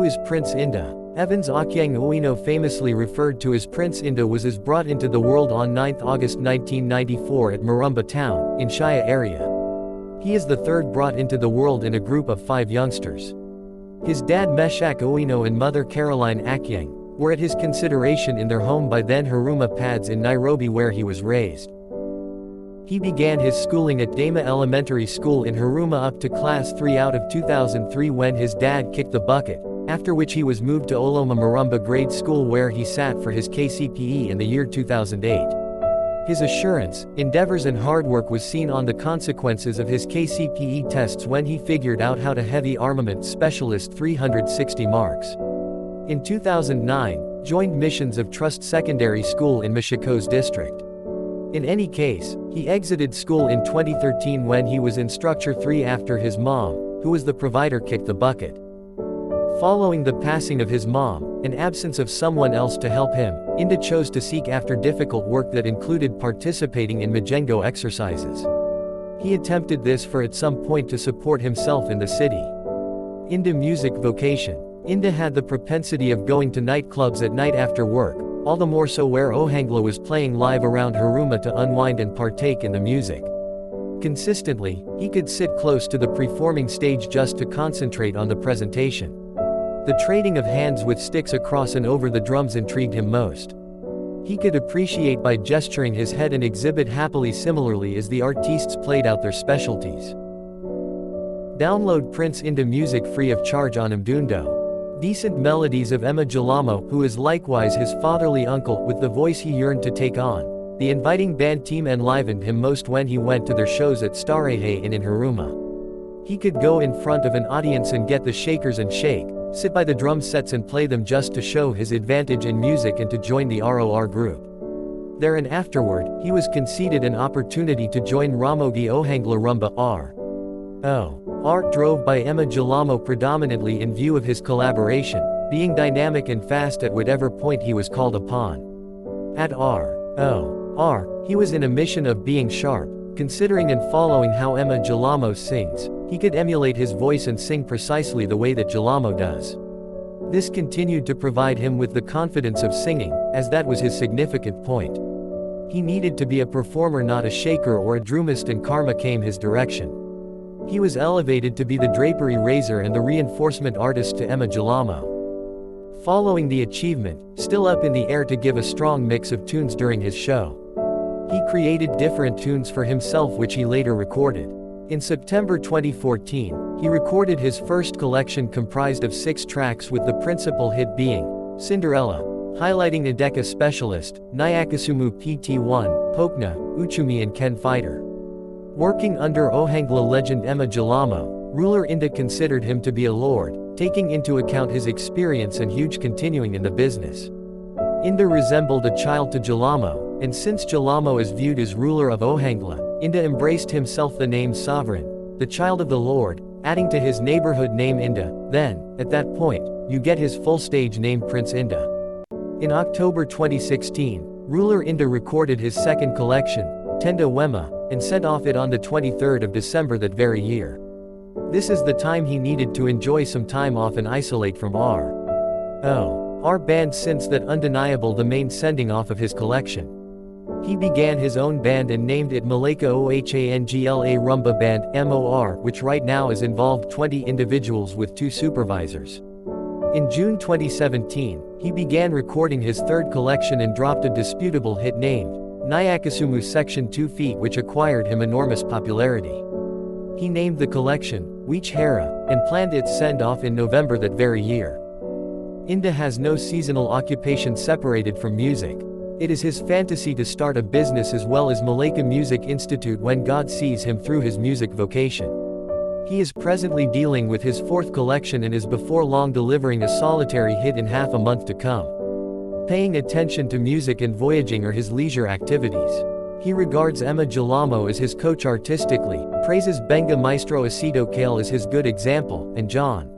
is Prince Indah? Evans Okyang Ueno famously referred to as Prince Indah was brought into the world on 9 August 1994 at Marumba town, in Shaya area. He is the third brought into the world in a group of 5 youngsters. His dad Meshak Ueno and mother Caroline Akyang were at his consideration in their home by then Huruma Pads in Nairobi where he was raised. He began his schooling at Dama Elementary School in Huruma up to class 3 out of 2003 when his dad kicked the bucket, after which he was moved to Oloma Marumba Grade School where he sat for his KCPE in the year 2008. His assurance, endeavors and hard work was seen on the consequences of his KCPE tests when he figured out how to heavy armament specialist 360 marks. In 2009, joined missions of Trust Secondary School in Machakos district. In any case, he exited school in 2013 when he was in Structure 3 after his mom, who was the provider, kicked the bucket. Following the passing of his mom, and absence of someone else to help him, Indah chose to seek after difficult work that included participating in Majengo exercises. He attempted this for at some point to support himself in the city. Indah music vocation. Indah had the propensity of going to nightclubs at night after work, all the more so where Ohangla was playing live around Huruma to unwind and partake in the music. Consistently, he could sit close to the performing stage just to concentrate on the presentation. The trading of hands with sticks across and over the drums intrigued him most. He could appreciate by gesturing his head and exhibit happily similarly as the artistes played out their specialties. Download Prince Indah music free of charge on Mdundo. Decent melodies of Emma Jalamo, who is likewise his fatherly uncle, with the voice he yearned to take on. The inviting band team enlivened him most when he went to their shows at Starehe in Huruma. He could go in front of an audience and get the shakers and shake, sit by the drum sets and play them just to show his advantage in music and to join the ROR group. There and afterward, he was conceded an opportunity to join Ramogi Ohangla Rumba R.O. Art drove by Emma Jalamo predominantly in view of his collaboration, being dynamic and fast at whatever point he was called upon. At R.O.R., he was in a mission of being sharp, considering and following how Emma Jalamo sings. He could emulate his voice and sing precisely the way that Jalamo does. This continued to provide him with the confidence of singing, as that was his significant point. He needed to be a performer, not a shaker or a drumist, and karma came his direction. He was elevated to be the drapery raiser and the reinforcement artist to Emma Jalamo. Following the achievement, still up in the air to give a strong mix of tunes during his show. He created different tunes for himself which he later recorded. In September 2014, he recorded his first collection comprised of 6 tracks with the principal hit being Cinderella, highlighting Ideka Specialist, Nyakasumu PT1, Pokna, Uchumi and Ken Fighter. Working under Ohangla legend Emma Jalamo, ruler Indah considered him to be a lord, taking into account his experience and huge continuing in the business. Indah resembled a child to Jalamo, and since Jalamo is viewed as ruler of Ohangla, Indah embraced himself the name Sovereign, the child of the Lord, adding to his neighborhood name Indah. Then, at that point, you get his full stage name Prince Indah. In October 2016, ruler Indah recorded his second collection, Tenda Wema, and sent off it on the 23rd of December that very year. This is the time he needed to enjoy some time off and isolate from R.O.R. band, since that undeniable the main sending off of his collection. He began his own band and named it Malaka Ohangla Rumba Band, MOR, which right now is involved 20 individuals with 2 supervisors. In June 2017, he began recording his third collection and dropped a disputable hit named Nyakasumu Section 2 Feet, which acquired him enormous popularity. He named the collection Weech Hera, and planned its send-off in November that very year. Indah has no seasonal occupation separated from music. It is his fantasy to start a business as well as Malaka Music Institute when God sees him through his music vocation. He is presently dealing with his 4th collection and is before long delivering a solitary hit in half a month to come. Paying attention to music and voyaging are his leisure activities. He regards Emma Jalamo as his coach artistically, praises Benga Maestro Aceto Kale as his good example, and John